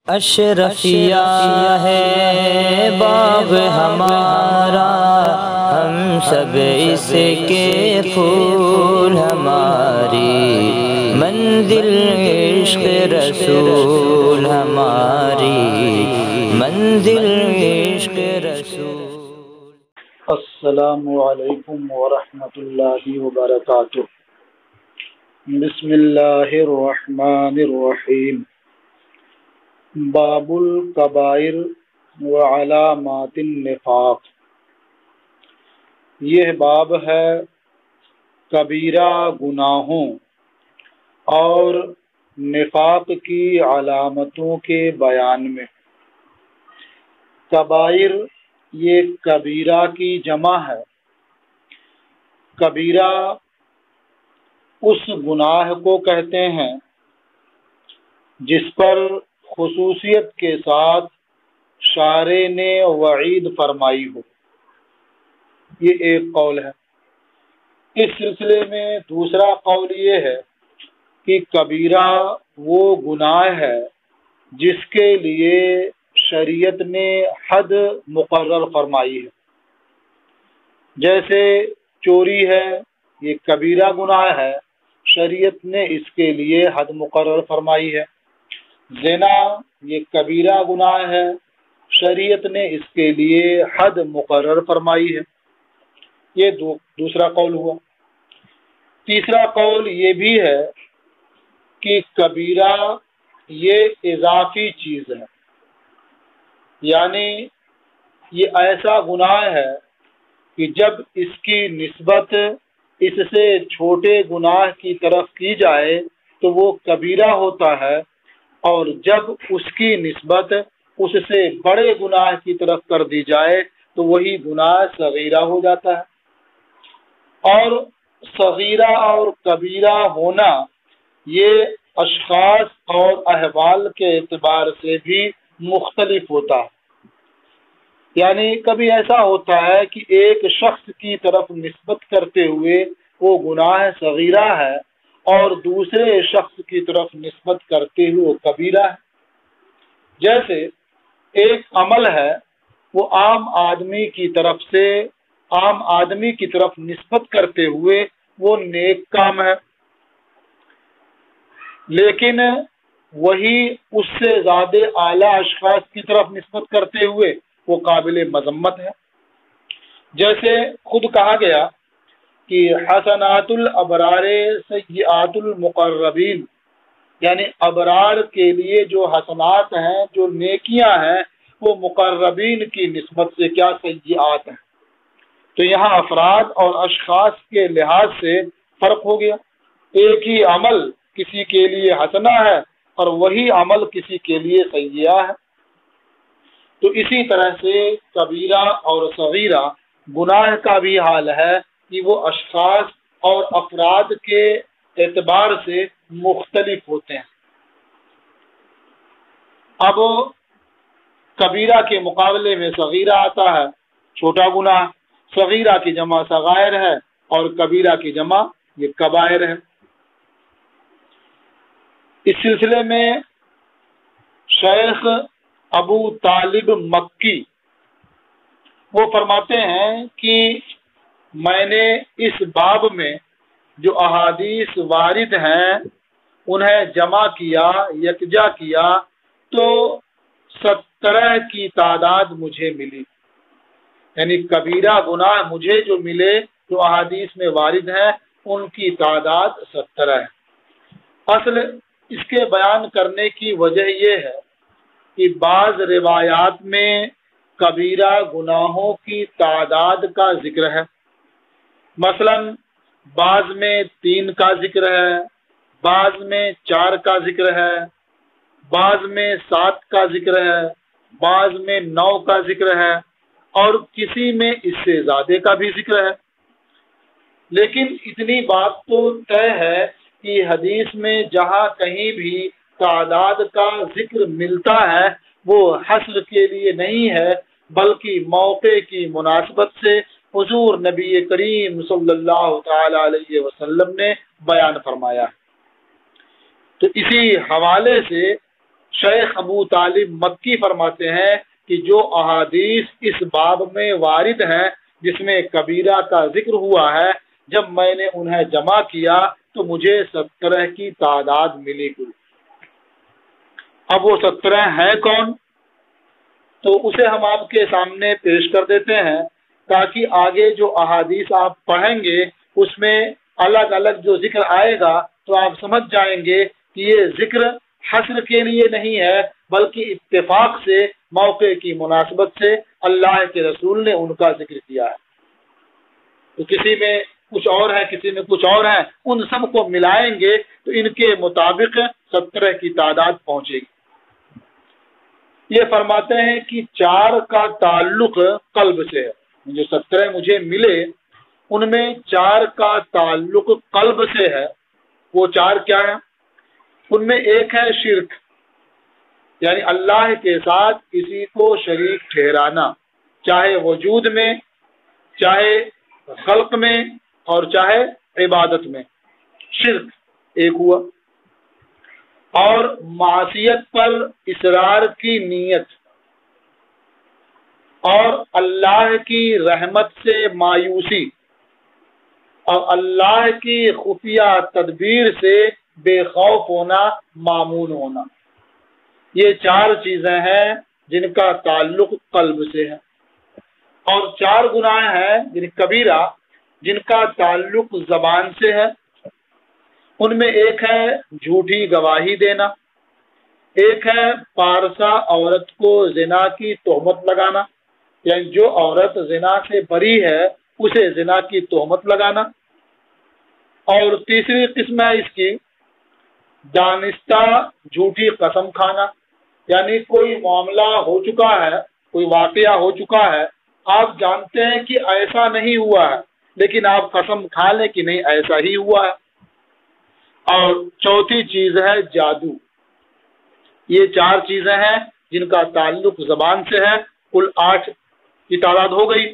اشرفیہ ہے باغ ہمارا، ہم سب اس کے پھول، ہماری منزل عشق رسول، ہماری منزل عشق رسول۔ السلام علیکم ورحمۃ اللہ وبرکاتہ۔ بسم اللہ الرحمن الرحیم۔ باب الکبائر وعلامات النفاق۔ یہ باب ہے کبیرہ گناہوں اور نفاق کی علامتوں کے بیان میں۔ کبائر یہ کبیرہ کی جمع ہے۔ کبیرہ اس گناہ کو کہتے ہیں جس پر خصوصیت کے ساتھ شارع نے وعید فرمائی ہو۔ یہ ایک قول ہے۔ اس سلسلے میں دوسرا قول یہ ہے کہ کبیرہ وہ گناہ ہے جس کے لیے شریعت نے حد مقرر فرمائی ہے۔ جیسے چوری ہے، یہ کبیرہ گناہ ہے، شریعت نے اس کے لیے حد مقرر فرمائی ہے۔ زنا یہ کبیرہ گناہ ہے، شریعت نے اس کے لیے حد مقرر فرمائی ہے۔ یہ دوسرا قول ہوا۔ تیسرا قول یہ بھی ہے کہ کبیرہ یہ اضافی چیز ہے، یعنی یہ ایسا گناہ ہے کہ جب اس کی نسبت اس سے چھوٹے گناہ کی طرف کی جائے تو وہ کبیرہ ہوتا ہے، اور جب اس کی نسبت اس سے بڑے گناہ کی طرف کر دی جائے تو وہی گناہ صغیرہ ہو جاتا ہے۔ اور صغیرہ اور کبیرہ ہونا یہ اشخاص اور احوال کے اعتبار سے بھی مختلف ہوتا ہے۔ یعنی کبھی ایسا ہوتا ہے کہ ایک شخص کی طرف نسبت کرتے ہوئے وہ گناہ صغیرہ ہے، اور دوسرے شخص کی طرف نسبت کرتے ہوئے وہ کبیرہ ہے۔ جیسے ایک عمل ہے، وہ عام آدمی کی طرف نسبت کرتے ہوئے وہ نیک کام ہے، لیکن وہی اس سے زیادہ اعلیٰ اشخاص کی طرف نسبت کرتے ہوئے وہ قابل مذمت ہے۔ جیسے خود کہا گیا کہ حسنات الابرار سیئات المقربین، یعنی ابرار کے لیے جو حسنات ہیں، جو نیکیاں ہیں، وہ مقربین کی نسبت سے کیا سیئات ہیں۔ تو یہاں افراد اور اشخاص کے لحاظ سے فرق ہو گیا۔ ایک ہی عمل کسی کے لیے حسنہ ہے اور وہی عمل کسی کے لیے سیئہ ہے۔ تو اسی طرح سے کبیرہ اور صغیرہ گناہ کا بھی حال ہے کہ وہ اشخاص اور افراد کے اعتبار سے مختلف ہوتے ہیں۔ اب کبیرہ کے مقابلے میں صغیرہ آتا ہے، چھوٹا گناہ۔ صغیرہ کی جمع صغائر ہے اور کبیرہ کی جمع یہ کبائر ہے۔ اس سلسلے میں شیخ ابو طالب مکی وہ فرماتے ہیں کہ میں نے اس باب میں جو احادیث وارد ہیں انہیں جمع کیا، یکجا کیا، تو 17 کی تعداد مجھے ملی۔ یعنی کبیرہ گناہ مجھے جو ملے، جو احادیث میں وارد ہیں، ان کی تعداد 17 ہے۔ اصل اس کے بیان کرنے کی وجہ یہ ہے کہ بعض روایات میں کبیرہ گناہوں کی تعداد کا ذکر ہے۔ مثلا بعض میں 3 کا ذکر ہے، بعض میں 4 کا ذکر ہے، بعض میں 7 کا ذکر ہے، بعض میں 9 کا ذکر ہے، اور کسی میں اس سے زیادہ کا بھی ذکر ہے۔ لیکن اتنی بات تو طے ہے کہ حدیث میں جہاں کہیں بھی تعداد کا ذکر ملتا ہے وہ حصر کے لیے نہیں ہے، بلکہ موقع کی مناسبت سے حضور نبی کریم صلی اللہ تعالی علیہ وسلم نے بیان فرمایا۔ تو اسی حوالے سے شیخ ابو طالب مکی فرماتے ہیں کہ جو احادیث اس باب میں وارد ہیں جس میں کبیرہ کا ذکر ہوا ہے، جب میں نے انہیں جمع کیا تو مجھے 17 کی تعداد ملی ہوئی۔ اب وہ 17 ہیں کون؟ تو اسے ہم آپ کے سامنے پیش کر دیتے ہیں تاکہ آگے جو احادیث آپ پڑھیں گے اس میں الگ الگ جو ذکر آئے گا تو آپ سمجھ جائیں گے کہ یہ ذکر حصر کے لیے نہیں ہے، بلکہ اتفاق سے، موقع کی مناسبت سے اللہ کے رسول نے ان کا ذکر کیا ہے۔ تو کسی میں کچھ اور ہے، کسی میں کچھ اور ہے، ان سب کو ملائیں گے تو ان کے مطابق 17 کی تعداد پہنچے گی۔ یہ فرماتے ہیں کہ 4 کا تعلق قلب سے ہے، جو 17 مجھے ملے ان میں 4 کا تعلق قلب سے ہے۔ وہ 4 کیا ہے؟ ان میں ایک ہے شرک، یعنی اللہ کے ساتھ کسی کو شریک ٹھہرانا، چاہے وجود میں، چاہے خلق میں، اور چاہے عبادت میں۔ شرک ایک ہوا، اور معصیت پر اصرار کی نیت، اور اللہ کی رحمت سے مایوسی، اور اللہ کی خفیہ تدبیر سے بے خوف ہونا، مامون ہونا۔ یہ 4 چیزیں ہیں جن کا تعلق قلب سے ہے، اور 4 گناہ ہیں جن کبیرہ جن کا تعلق زبان سے ہے۔ ان میں ایک ہے جھوٹی گواہی دینا، ایک ہے پارسا عورت کو زنا کی تہمت لگانا، یعنی جو عورت زنا سے بری ہے اسے زنا کی تہمت لگانا، اور تیسری قسم ہے اس کی دانستہ جھوٹی قسم کھانا، یعنی کوئی معاملہ ہو چکا ہے، کوئی واقعہ ہو چکا ہے، آپ جانتے ہیں کہ ایسا نہیں ہوا ہے لیکن آپ قسم کھا لیں کہ نہیں ایسا ہی ہوا ہے۔ اور چوتھی چیز ہے جادو۔ یہ 4 چیزیں ہیں جن کا تعلق زبان سے ہے، کل 8 کی تعداد ہو گئی۔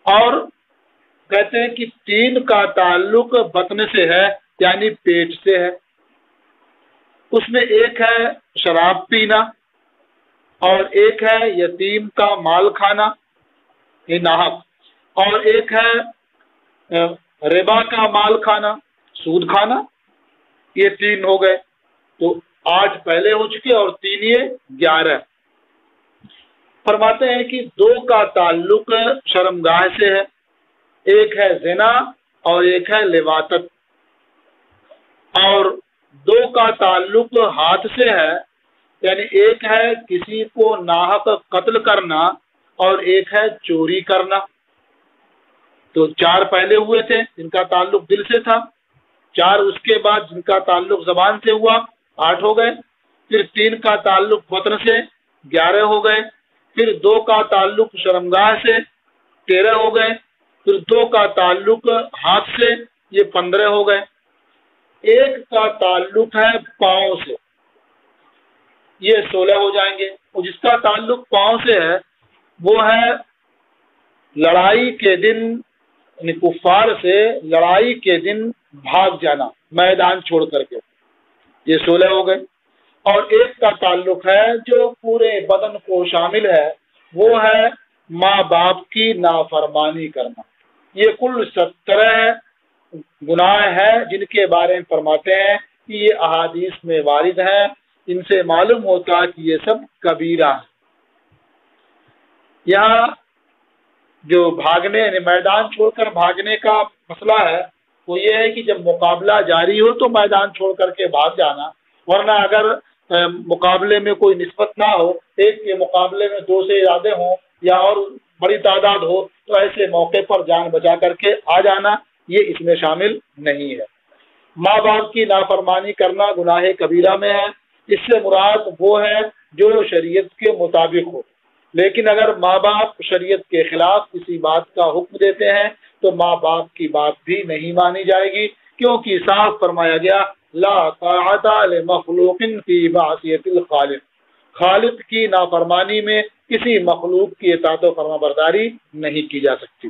اور کہتے ہیں کہ 3 کا تعلق بطن سے ہے، یعنی پیٹ سے ہے۔ اس میں ایک ہے شراب پینا، اور ایک ہے یتیم کا مال کھانا، یہ ناحق، اور ایک ہے ربا کا مال کھانا، سود کھانا۔ یہ 3 ہو گئے، تو 8 پہلے ہو چکے اور 3 یہ 11۔ فرماتے ہیں کہ 2 کا تعلق شرمگاہ سے ہے، ایک ہے زنا اور ایک ہے لواطت، اور 2 کا تعلق ہاتھ سے ہے، یعنی ایک ہے کسی کو ناحق قتل کرنا اور ایک ہے چوری کرنا۔ تو 4 پہلے ہوئے تھے جن کا تعلق دل سے تھا، 4 اس کے بعد جن کا تعلق زبان سے ہوا، 8 ہو گئے، پھر 3 کا تعلق بطن سے، 11 ہو گئے، پھر 2 کا تعلق شرمگاہ سے، 13 ہو گئے، پھر 2 کا تعلق ہاتھ سے، یہ 15 ہو گئے۔ 1 کا تعلق ہے پاؤں سے، یہ 16 ہو جائیں گے۔ اور جس کا تعلق پاؤں سے ہے وہ ہے لڑائی کے دن، یعنی کفار سے لڑائی کے دن بھاگ جانا میدان چھوڑ کر کے، یہ 16 ہو گئے۔ اور 1 کا تعلق ہے جو پورے بدن کو شامل ہے، وہ ہے ماں باپ کی نافرمانی کرنا۔ یہ کل 17 گناہ ہیں جن کے بارے میں فرماتے ہیں کہ یہ احادیث میں وارد ہیں، ان سے معلوم ہوتا ہے کہ یہ سب کبیرہ ہے۔ یہاں جو بھاگنے، یعنی میدان چھوڑ کر بھاگنے کا مسئلہ ہے وہ یہ ہے کہ جب مقابلہ جاری ہو تو میدان چھوڑ کر کے بھاگ جانا، ورنہ اگر مقابلے میں کوئی نسبت نہ ہو، ایک کے مقابلے میں 2 سے زیادہ ہوں یا اور بڑی تعداد ہو، تو ایسے موقع پر جان بچا کر کے آ جانا یہ اس میں شامل نہیں ہے۔ ماں باپ کی نافرمانی کرنا گناہ کبیرہ میں ہے۔ اس سے مراد وہ ہے جو شریعت کے مطابق ہو، لیکن اگر ماں باپ شریعت کے خلاف کسی بات کا حکم دیتے ہیں تو ماں باپ کی بات بھی نہیں مانی جائے گی، کیونکہ صاف فرمایا گیا لا طاعت لمخلوق فی معصیت الخالق، خالق کی نافرمانی میں کسی مخلوق کی اطاعت و فرما برداری نہیں کی جا سکتی۔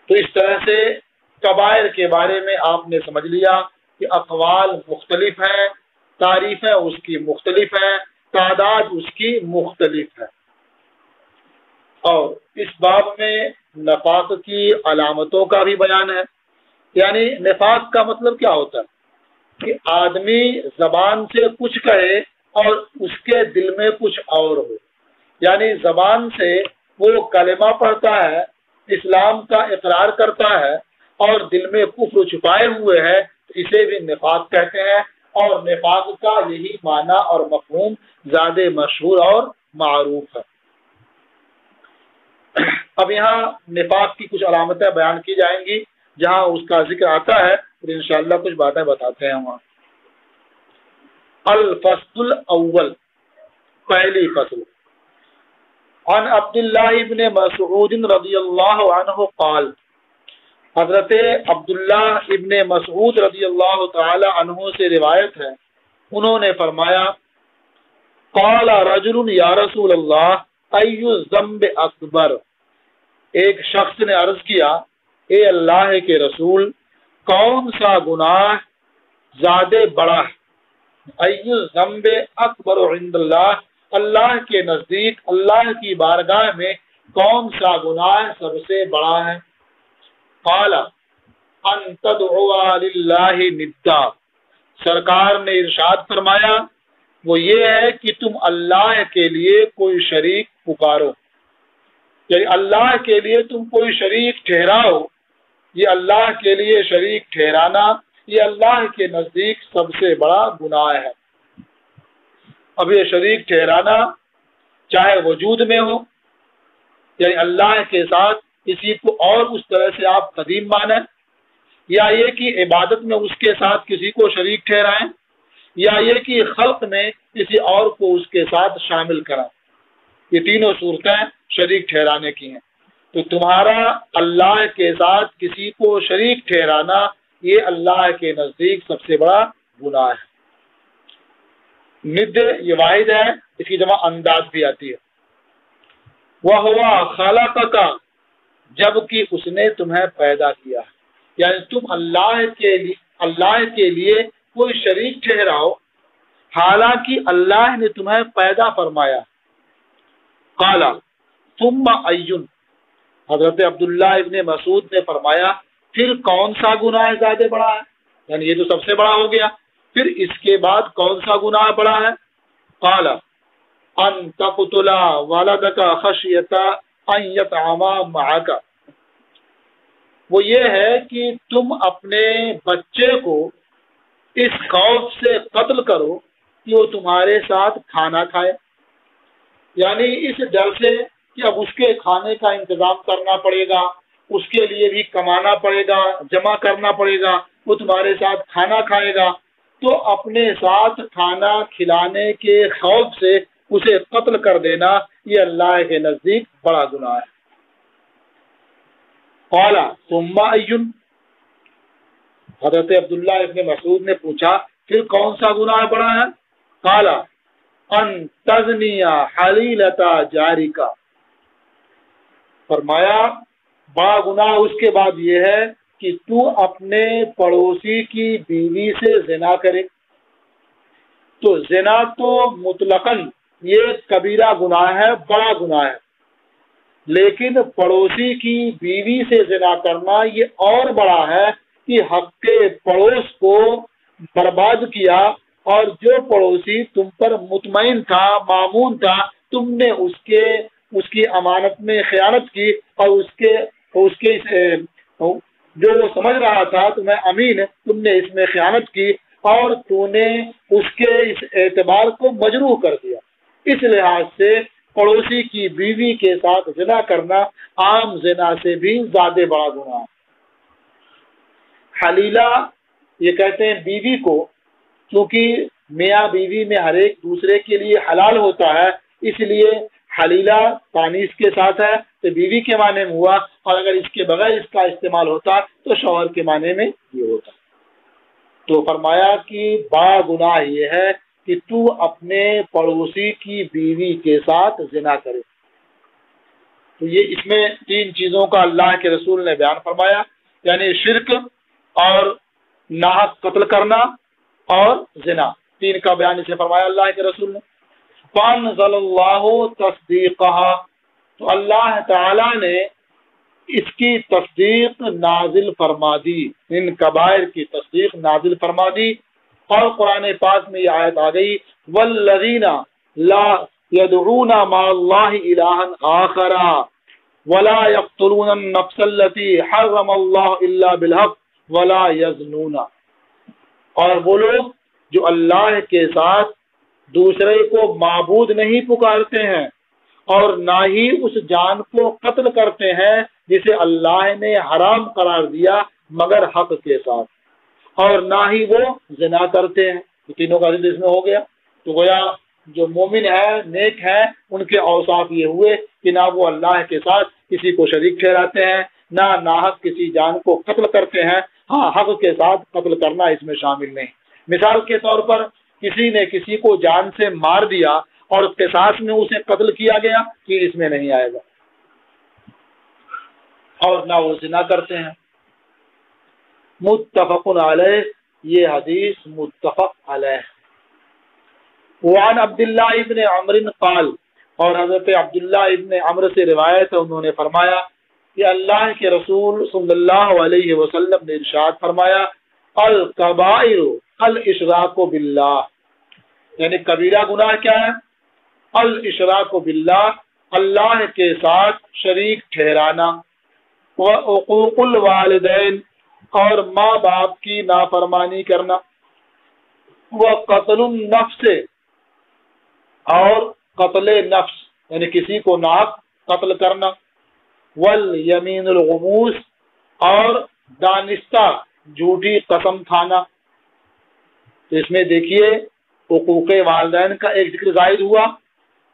تو اس طرح سے کبائر کے بارے میں آپ نے سمجھ لیا کہ اقوال مختلف ہیں تعریفیں اس کی مختلف ہیں، تعداد اس کی مختلف ہے۔ اور اس باب میں نفاق کی علامتوں کا بھی بیان ہے۔ یعنی نفاق کا مطلب کیا ہوتا ہے کہ آدمی زبان سے کچھ کہے اور اس کے دل میں کچھ اور ہو، یعنی زبان سے وہ کلمہ پڑھتا ہے، اسلام کا اقرار کرتا ہے اور دل میں کفر چھپائے ہوئے ہے، اسے بھی نفاق کہتے ہیں۔ اور نفاق کا یہی معنی اور مفہوم زیادہ مشہور اور معروف ہے۔ اب یہاں نفاق کی کچھ علامتیں بیان کی جائیں گی، جہاں اس کا ذکر آتا ہے پھر انشاءاللہ کچھ باتیں بتاتے ہیں وہاں۔ الفصل الاول، پہلی فصل۔ عن عبداللہ ابن مسعود رضی اللہ عنہ قال، حضرت عبداللہ ابن مسعود رضی اللہ تعالی عنہ سے روایت ہے، انہوں نے فرمایا، قال رجل یا رسول اللہ ای الذنب اکبر، ایک شخص نے عرض کیا، اے اللہ کے رسول، کون سا گناہ زیادہ بڑا ہے؟ ای الذنب اکبر عند اللہ، اللہ کے نزدیک، اللہ کی بارگاہ میں کون سا گناہ سب سے بڑا ہے؟ قال ان تدعو للہ ندا، سرکار نے ارشاد فرمایا، وہ یہ ہے کہ تم اللہ کے لیے کوئی شریک پکارو، یعنی اللہ کے لیے تم کوئی شریک ٹھہراؤ۔ یہ اللہ کے لیے شریک ٹھہرانا یہ اللہ کے نزدیک سب سے بڑا گناہ ہے۔ اب یہ شریک ٹھہرانا چاہے وجود میں ہو، یعنی اللہ کے ساتھ کسی کو اور اس طرح سے آپ قدیم مانیں، یا یہ کہ عبادت میں اس کے ساتھ کسی کو شریک ٹھہرائیں، یا یہ کہ خلق میں کسی اور کو اس کے ساتھ شامل کریں، یہ تینوں صورتیں شریک ٹھہرانے کی ہیں۔ تو تمہارا اللہ کے ساتھ کسی کو شریک ٹھہرانا یہ اللہ کے نزدیک سب سے بڑا گناہ ہے۔ ند یہ واحد ہے، اس کی جمع انداز بھی آتی ہے۔ وَهُوَ خَلَقَكَ، جبکہ اس نے تمہیں پیدا کیا ہے، یعنی تم اللہ کے لیے کوئی شریک ٹھہراؤ حالانکہ اللہ نے تمہیں پیدا فرمایا۔ قال ثم ایٌ، حضرت عبداللہ ابن مسعود نے فرمایا، پھر کون سا گناہ زیادہ بڑا ہے؟ یعنی یہ تو سب سے بڑا ہو گیا، پھر اس کے بعد کون سا گناہ بڑا ہے؟ قال ان تقتل ولدک خشیۃ ان یطعم معک، وہ یہ ہے کہ تم اپنے بچے کو اس خوف سے قتل کرو کہ وہ تمہارے ساتھ کھانا کھائے، یعنی اس ڈر سے کہ اب اس کے کھانے کا انتظام کرنا پڑے گا، اس کے لیے بھی کمانا پڑے گا، جمع کرنا پڑے گا، وہ تمہارے ساتھ کھانا کھائے گا، تو اپنے ساتھ کھانا کھلانے کے خوف سے اسے قتل کر دینا یہ اللہ کے نزدیک بڑا گناہ ہے۔ قال ثم ایٌ، حضرت عبداللہ ابن مسعود نے پوچھا پھر کون سا گناہ بڑا ہے؟ قال ان تزنی حلیلۃ جارک، فرمایا بڑا گناہ اس کے بعد یہ ہے کہ تو اپنے پڑوسی کی بیوی سے زنا کرے۔ تو زنا تو مطلقاً یہ کبیرہ گناہ ہے، بڑا گناہ ہے، لیکن پڑوسی کی بیوی سے زنا کرنا یہ اور بڑا ہے کہ حق کے پڑوس کو برباد کیا، اور جو پڑوسی تم پر مطمئن تھا، مامون تھا، تم نے اس کی امانت میں خیانت کی، اور اس کے جو وہ سمجھ رہا تھا تمہیں امین، تم نے اس میں خیانت کی اور تو نے اس کے اس اعتبار کو مجروح کر دیا۔ اس لحاظ سے پڑوسی کی بیوی کے ساتھ زنا کرنا عام زنا سے بھی زیادہ بڑا گناہ۔ حلیلہ یہ کہتے ہیں بیوی کو، کیونکہ میاں بیوی میں ہر ایک دوسرے کے لیے حلال ہوتا ہے، اس لیے حلیلہ تانیث کے ساتھ ہے تو بیوی کے معنی میں ہوا، اور اگر اس کے بغیر اس کا استعمال ہوتا تو شوہر کے معنی میں یہ ہوتا۔ تو فرمایا کہ بڑا گناہ یہ ہے کہ تو اپنے پڑوسی کی بیوی کے ساتھ زنا کرے۔ تو یہ اس میں تین چیزوں کا اللہ کے رسول نے بیان فرمایا، یعنی شرک اور ناحق قتل کرنا اور زنا، 3 کا بیان اسے فرمایا اللہ کے رسول نے. فانزل اللہ تصدیقہا، تو اللہ تعالی نے اس کی تصدیق نازل فرما دی، ان کبائر کی تصدیق نازل فرما دی. اور قرآن پاک میں یہ آیت آ گئی والذین لا يدعون مع اللہ الہا آخر ولا يقتلون النفس التي حرم اللہ الا بالحق ولا يزنون، اور وہ لوگ جو اللہ کے ساتھ دوسرے کو معبود نہیں پکارتے ہیں اور نہ ہی اس جان کو قتل کرتے ہیں جسے اللہ نے حرام قرار دیا مگر حق کے ساتھ، اور نہ ہی وہ زنا کرتے ہیں. یہ تینوں کا ذکر اس میں ہو گیا. تو گویا جو مومن ہے، نیک ہے، ان کے اوصاف یہ ہوئے کہ نہ وہ اللہ کے ساتھ کسی کو شریک ٹھہراتے ہیں، نہ ناحق کسی جان کو قتل کرتے ہیں. ہاں، حق کے ساتھ قتل کرنا اس میں شامل نہیں. مثال کے طور پر کسی نے کسی کو جان سے مار دیا اور قصاص میں اسے قتل کیا گیا، یہ اس میں نہیں آئے گا. اور نہ وہ زنا کرتے ہیں. متفق علیہ، یہ حدیث متفق علیہ. وعن عبداللہ ابن عمر قال، اور حضرت عبداللہ ابن عمر سے روایت ہے، انہوں نے فرمایا کہ اللہ کے رسول صلی اللہ علیہ وسلم نے ارشاد فرمایا الکبائر الاشراک باللہ، یعنی کبیرہ گناہ کیا ہے؟ الاشراک باللہ، اللہ کے ساتھ شریک ٹھہرانا. وعقوق الوالدین، اور ماں باپ کی نافرمانی کرنا. وقتل النفس، اور قتل نفس یعنی کسی کو ناحق قتل کرنا. والیمین الغموس، اور دانستہ جھوٹی قسم کھانا. تو اس میں دیکھیے حقوق والدین کا ایک ذکر زائد ہوا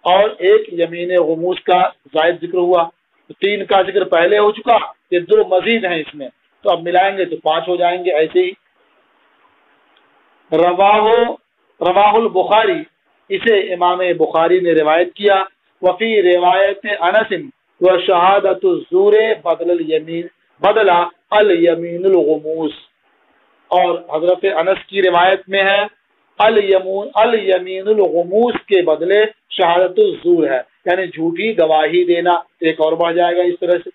اور ایک یمین غموس کا زائد ذکر ہوا. 3 کا ذکر پہلے ہو چکا، یہ 2 مزید ہیں اس میں، تو اب ملائیں گے تو 5 ہو جائیں گے. ایسے ہی رواہ البخاری، اسے امام بخاری نے روایت کیا. وفی روایت انس وشہادۃ الزور بدل الیمین الغموس، اور حضرت انس کی روایت میں ہے الیمین الغموس کے بدلے شہادت الزور ہے، یعنی جھوٹی گواہی دینا. ایک اور بڑھ جائے گا اس طرح سے.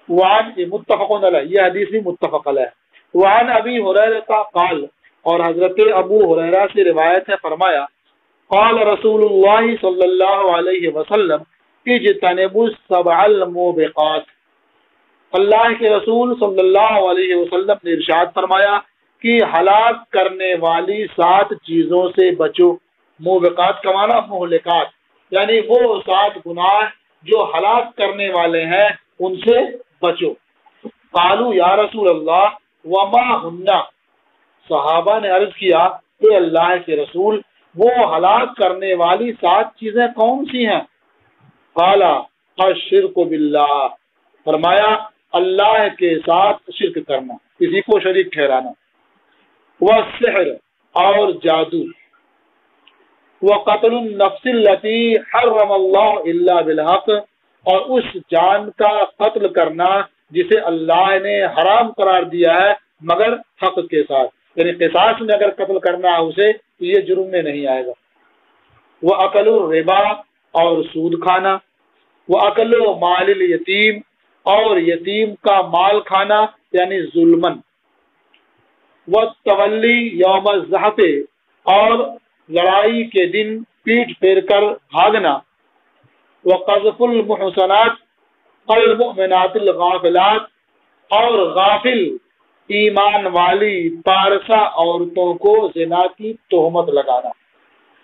وعن، متفق علیہ، یہ حدیث بھی متفق علیہ. وعن ابی ہریرہ قال، اور حضرت ابو ہریرہ سے روایت ہے، فرمایا قال رسول اللہ صلی اللہ علیہ وسلم اجتنبوا السبع الموبقات، اللہ کے رسول صلی اللہ علیہ وسلم نے ارشاد فرمایا کہ ہلاک کرنے والی 7 چیزوں سے بچو. موبقات کا معنی مہلکات، یعنی وہ 7 گناہ جو ہلاک کرنے والے ہیں ان سے بچو. قالوا یا رسول اللہ وما ہن، صحابہ نے عرض کیا کہ اللہ کے رسول وہ ہلاک کرنے والی 7 چیزیں کون سی ہیں؟ قال الشرک باللہ، فرمایا اللہ کے ساتھ شرک کرنا، کسی کو شریک ٹھہرانا. والسحر، اور جادو. وقتل النفس التي حرم اللہ الا بالحق، اور اس جان کا قتل کرنا جسے اللہ نے حرام قرار دیا ہے مگر حق کے ساتھ، یعنی قصاص میں اگر قتل کرنا ہے اسے تو یہ جرم میں نہیں آئے گا. وَأَكَلُ الرِّبَا، اور سود کھانا. وَأَكَلُ مال الیتیم، اور یتیم کا مال کھانا یعنی ظلمن. وَالتَّوَلِّي یوم الزَّحْفِ، اور لڑائی کے دن پیٹھ پھیر کر بھاگنا. وَقَذْفُ الْمُحْصَنَاتِ المؤمنات الغافلات، اور غافل ایمان والی پارسا عورتوں کو زنا کی تہمت لگانا.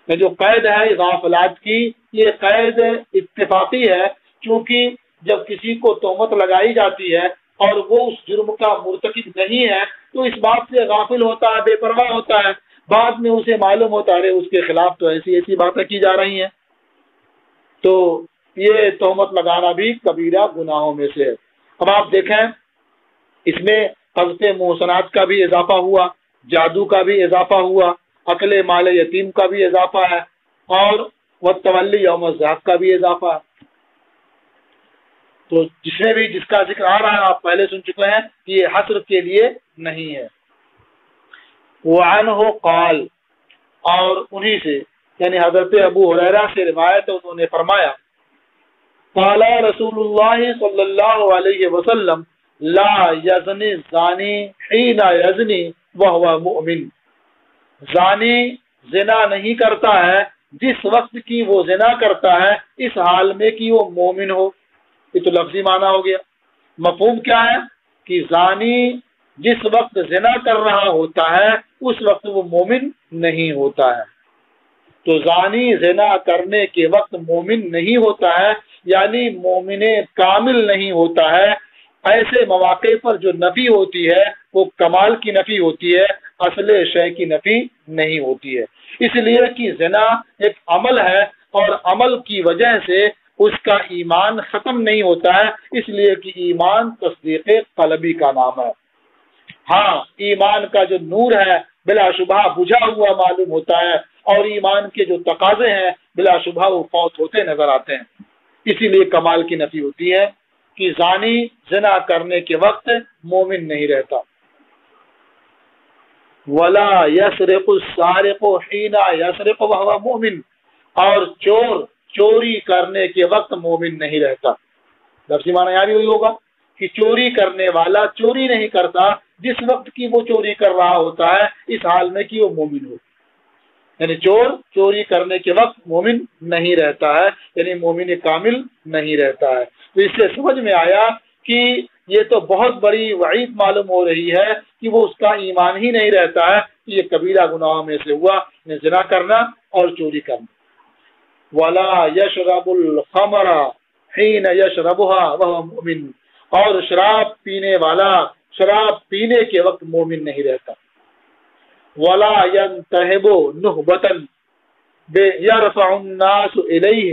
یہ جو قید ہے غافلات کی، یہ قید اتفاقی ہے، کیونکہ جب کسی کو تہمت لگائی جاتی ہے اور وہ اس جرم کا مرتکب نہیں ہے تو اس بات سے غافل ہوتا ہے، بے پرواہ ہوتا ہے. بعد میں اسے معلوم ہوتا ہے اس کے خلاف تو ایسی باتیں کی جا رہی ہیں. تو یہ تہمت لگانا بھی کبیرہ گناہوں میں سے ہے. اب آپ دیکھیں اس میں قذف محصنات کا بھی اضافہ ہوا، جادو کا بھی اضافہ ہوا، اکل مال یتیم کا بھی اضافہ ہے، اور والتولی یوم الزحف کا بھی اضافہ ہے. تو جس میں بھی جس کا ذکر آ رہا ہے آپ پہلے سن چکے ہیں کہ یہ حصر کے لیے نہیں ہے. وعنہ قال، اور انہی سے یعنی حضرت ابو ہریرہ سے روایت ہے، انہوں نے فرمایا قال رسول اللہ صلی اللہ علیہ وسلم لا یزنی الزانی حین یزنی وہو مؤمن، زانی زنا نہیں کرتا ہے جس وقت کی وہ زنا کرتا ہے اس حال میں کہ وہ مومن ہو۔ یہ تو لفظی معنی ہو گیا۔ مفہوم کیا ہے کہ زانی جس وقت زنا کر رہا ہوتا ہے اس وقت وہ مومن نہیں ہوتا ہے۔ تو زانی زنا کرنے کے وقت مومن نہیں ہوتا ہے، یعنی مومن کامل نہیں ہوتا ہے۔ ایسے مواقع پر جو نفی ہوتی ہے وہ کمال کی نفی ہوتی ہے، اصل شے کی نفی نہیں ہوتی ہے۔ اس لیے کہ زنا ایک عمل ہے اور عمل کی وجہ سے اس کا ایمان ختم نہیں ہوتا ہے، اس لیے کہ ایمان تصدیق قلبی کا نام ہے۔ ہاں، ایمان کا جو نور ہے بلا شبہ بجھا ہوا معلوم ہوتا ہے، اور ایمان کے جو تقاضے ہیں بلا شبہ وہ فوت ہوتے نظر آتے ہیں۔ اسی لیے کمال کی نفی ہوتی ہے کہ زانی زنا کرنے کے وقت مومن نہیں رہتا۔ ولا یسرق السارق حین یسرق وهو مؤمن، اور چور چوری کرنے کے وقت مومن نہیں رہتا۔ لفظی معنی یہاں بھی وہی ہوگا کہ چوری کرنے والا چوری نہیں کرتا جس وقت کی وہ چوری کر رہا ہوتا ہے اس حال میں کہ وہ مومن ہو، یعنی چور چوری کرنے کے وقت مومن نہیں رہتا ہے، یعنی مومن کامل نہیں رہتا ہے۔ تو اس سے سمجھ میں آیا کہ یہ تو بہت بڑی وعید معلوم ہو رہی ہے کہ وہ اس کا ایمان ہی نہیں رہتا ہے، کہ یہ کبیرہ گناہوں میں سے ہوا، زنا کرنا اور چوری کرنا۔ ولا یشرب الخمر حین یشربها وهو مؤمن، اور شراب پینے والا شراب پینے کے وقت مومن نہیں رہتا۔ ولا ينتهب نهبة يرفع الناس إليه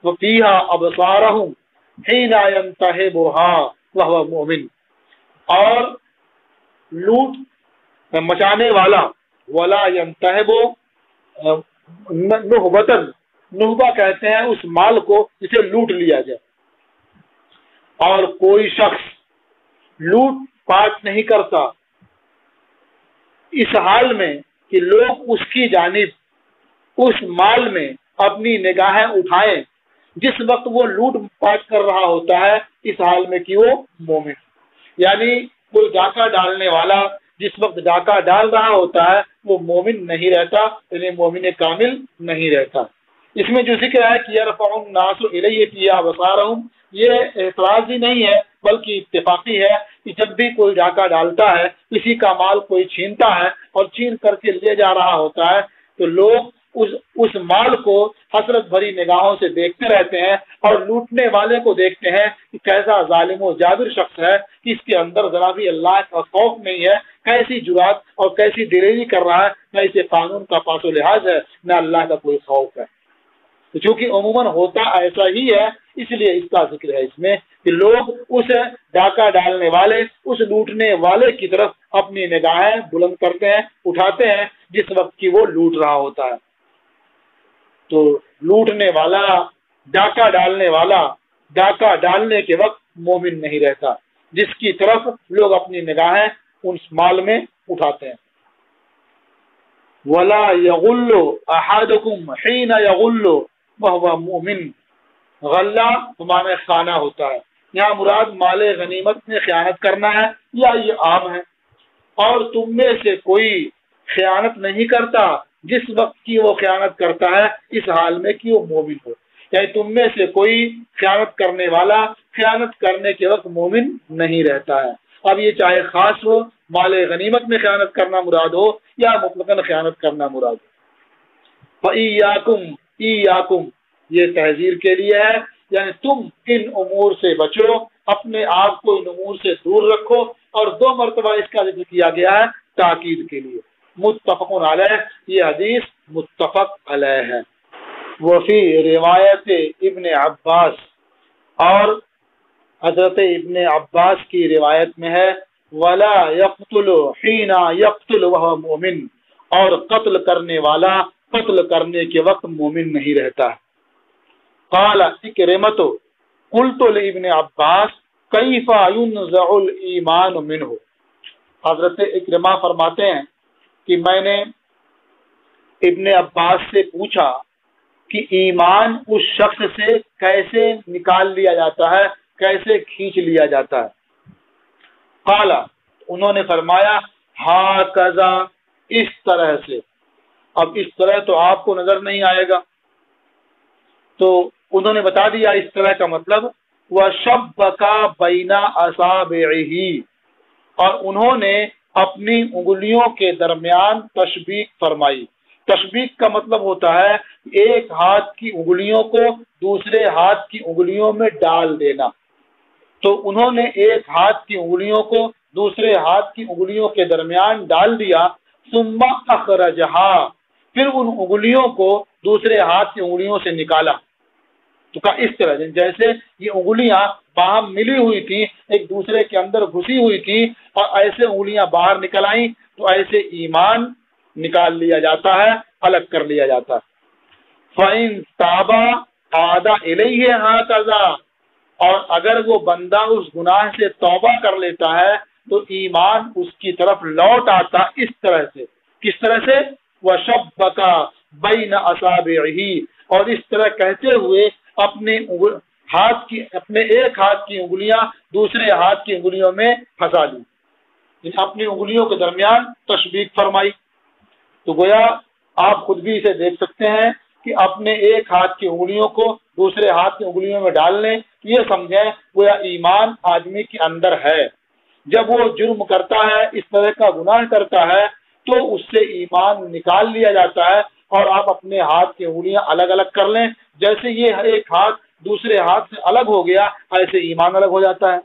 وفيها أبصارهم حين ينتهبها وهو مؤمن، اور لوٹ مچانے والا ولا ينتهب نهبة، نہبہ کہتے ہیں اس مال کو جسے لوٹ لیا جائے، اور کوئی شخص لوٹ پاٹ نہیں کرتا اس حال میں کہ لوگ اس کی جانب اس مال میں اپنی نگاہیں اٹھائیں جس وقت وہ لوٹ پاٹ کر رہا ہوتا ہے، اس حال میں کہ وہ مومن، یعنی کوئی ڈاکہ ڈالنے والا جس وقت ڈاکہ ڈال رہا ہوتا ہے وہ مومن نہیں رہتا، یعنی مومن کامل نہیں رہتا۔ اس میں جو ذکر ہے کہ یرفع الناس الیہ فی ابصارہم، یہ اعتراض ہی نہیں ہے بلکہ اتفاقی ہے کہ جب بھی کوئی ڈاکہ ڈالتا ہے، کسی کا مال کوئی چھینتا ہے اور چھین کر کے لے جا رہا ہوتا ہے، تو لوگ اس مال کو حسرت بھری نگاہوں سے دیکھتے رہتے ہیں اور لوٹنے والے کو دیکھتے ہیں کہ کیسا ظالم و جابر شخص ہے کہ اس کے اندر ذرا بھی اللہ کا خوف نہیں ہے، کیسی جرات اور کیسی دلیری کر رہا ہے، نہ اسے قانون کا پاس و لحاظ ہے نہ اللہ کا کوئی خوف ہے۔ تو چونکہ عموماً ہوتا ایسا ہی ہے، اس لیے اس کا ذکر ہے اس میں کہ لوگ اس ڈاکہ ڈالنے والے اس لوٹنے والے کی طرف اپنی نگاہیں بلند کرتے ہیں، اٹھاتے ہیں جس وقت کی وہ لوٹ رہا ہوتا ہے۔ تو لوٹنے والا ڈاکہ ڈالنے والا ڈاکہ ڈالنے کے وقت مومن نہیں رہتا، جس کی طرف لوگ اپنی نگاہیں اس مال میں اٹھاتے ہیں۔ ولا یغل احدکم حین یغل وهو مؤمن، غلہ معنی خانہ ہوتا ہے، یہاں مراد مال غنیمت میں خیانت کرنا ہے یا یہ عام ہے۔ اور تم میں سے کوئی خیانت نہیں کرتا جس وقت کی وہ خیانت کرتا ہے اس حال میں کہ وہ مومن ہو، یعنی تم میں سے کوئی خیانت کرنے والا خیانت کرنے کے وقت مومن نہیں رہتا ہے۔ اب یہ چاہے خاص ہو، مال غنیمت میں خیانت کرنا مراد ہو یا مطلقاً خیانت کرنا مراد ہو۔ فَإِيَّاكُمْ إِيَّاكُمْ، یہ تحذیر کے لیے ہے، یعنی تم ان امور سے بچو، اپنے آپ کو ان امور سے دور رکھو، اور 2 مرتبہ اس کا ذکر کیا گیا ہے تاکید کے لیے۔ متفق علیہ، یہ حدیث متفق علیہ ہے۔ وفی روایت ابن عباس، اور حضرت ابن عباس کی روایت میں ہے ولا یقتل حین یقتل وهو مؤمن، اور قتل کرنے والا قتل کرنے کے وقت مومن نہیں رہتا۔ قال اکرمۃ قلت لابن عباس کیف ينزع الایمان منه، حضرت اکرمہ فرماتے ہیں کہ میں نے ابن عباس سے پوچھا کہ ایمان اس شخص سے کیسے نکال لیا جاتا ہے، کیسے کھینچ لیا جاتا ہے؟ قال، انہوں نے فرمایا ہاکذا، اس طرح سے۔ اب اس طرح تو آپ کو نظر نہیں آئے گا، تو انہوں نے بتا دیا اس طرح کا مطلب وَشَبَّكَ بَيْنَ أَصَابِعِهِ، اور انہوں نے اپنی انگلیوں کے درمیان تشبیک فرمائی۔ تشبیک کا مطلب ہوتا ہے ایک ہاتھ کی انگلیوں کو دوسرے ہاتھ کی انگلیوں میں ڈال دینا۔ تو انہوں نے ایک ہاتھ کی انگلیوں کو دوسرے ہاتھ کی انگلیوں کے درمیان ڈال دیا، ثم اخرجها، پھر ان انگلیوں کو دوسرے ہاتھ کی انگلیوں سے نکالا۔ تو کہا اس طرح جیسے یہ انگلیاں باہم ملی ہوئی تھی، ایک دوسرے کے اندر گھسی ہوئی تھی، اور ایسے انگلیاں باہر نکل آئیں، تو ایسے ایمان نکال لیا جاتا ہے، الگ کر لیا جاتا ہے۔ فَإِن تَابَ عَادَ إِلَيْهِ هَكَذَا، اور اگر وہ بندہ اس گناہ سے توبہ کر لیتا ہے تو ایمان اس کی طرف لوٹ آتا اس طرح سے۔ کس طرح سے؟ وَشَبَّكَ بَيْنَ أَصَابِعِهِ، اور اس طرح کہتے ہوئے اپنے ایک ہاتھ کی انگلیاں دوسرے ہاتھ کی انگلیوں میں پھنسا لی، اپنی انگلیوں کے درمیان تشبیک فرمائی۔ تو گویا آپ خود بھی اسے دیکھ سکتے ہیں کہ اپنے ایک ہاتھ کی انگلیوں کو دوسرے ہاتھ کی انگلیوں میں ڈال لیں، یہ سمجھیں گویا ایمان آدمی کے اندر ہے۔ جب وہ جرم کرتا ہے، اس طرح کا گناہ کرتا ہے، تو اس سے ایمان نکال لیا جاتا ہے، اور آپ اپنے ہاتھ کی انگلیاں الگ الگ کر لیں۔ جیسے یہ ایک ہاتھ دوسرے ہاتھ سے الگ ہو گیا، ایسے ایمان الگ ہو جاتا ہے۔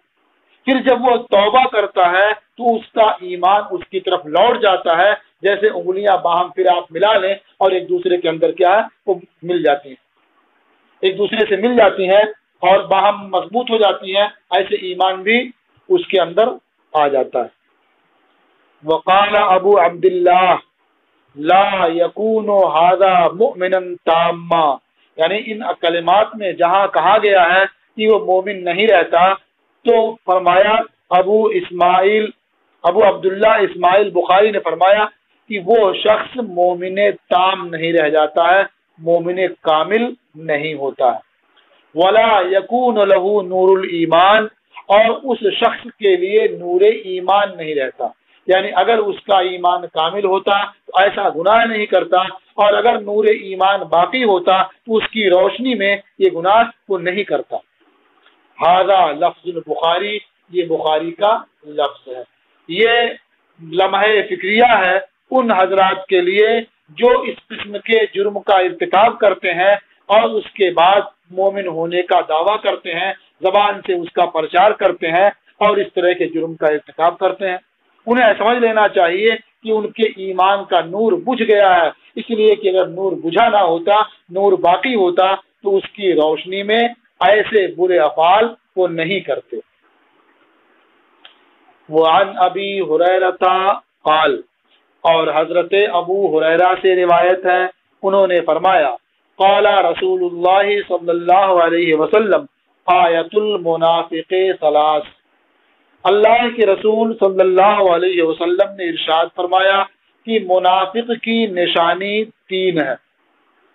پھر جب وہ توبہ کرتا ہے تو اس کا ایمان اس کی طرف لوٹ جاتا ہے، جیسے انگلیاں باہم پھر آپ ملا لیں اور ایک دوسرے کے اندر کیا ہے وہ مل جاتی ہیں، ایک دوسرے سے مل جاتی ہیں اور باہم مضبوط ہو جاتی ہیں، ایسے ایمان بھی اس کے اندر آ جاتا ہے۔ وقال ابو عبداللہ لا یکون ھذا مؤمنا تاما، یعنی ان کلمات میں جہاں کہا گیا ہے کہ وہ مومن نہیں رہتا، تو فرمایا ابو عبداللہ اسماعیل بخاری نے فرمایا کہ وہ شخص مومن تام نہیں رہ جاتا ہے، مومن کامل نہیں ہوتا ہے۔ ولا یکون له نور الایمان، اور اس شخص کے لیے نور ایمان نہیں رہتا، یعنی اگر اس کا ایمان کامل ہوتا تو ایسا گناہ نہیں کرتا، اور اگر نور ایمان باقی ہوتا تو اس کی روشنی میں یہ گناہ وہ نہیں کرتا۔ ھذا لفظ البخاری، یہ بخاری کا لفظ ہے۔ یہ لمحہ فکریہ ہے ان حضرات کے لیے جو اس قسم کے جرم کا ارتکاب کرتے ہیں اور اس کے بعد مومن ہونے کا دعویٰ کرتے ہیں، زبان سے اس کا پرچار کرتے ہیں اور اس طرح کے جرم کا ارتکاب کرتے ہیں۔ انہیں سمجھ لینا چاہیے کہ ان کے ایمان کا نور بجھ گیا ہے، اس لیے کہ اگر نور بجھا نہ ہوتا، نور باقی ہوتا، تو اس کی روشنی میں ایسے برے افعال وہ نہیں کرتے۔ وعن ابی ہریرہ قال، اور حضرت ابو ہریرہ سے روایت ہے، انہوں نے فرمایا قال رسول اللہ صلی اللہ علیہ وسلم آیت المنافق ثلاث، اللہ کے رسول صلی اللہ علیہ وسلم نے ارشاد فرمایا کہ منافق کی نشانی 3 ہے۔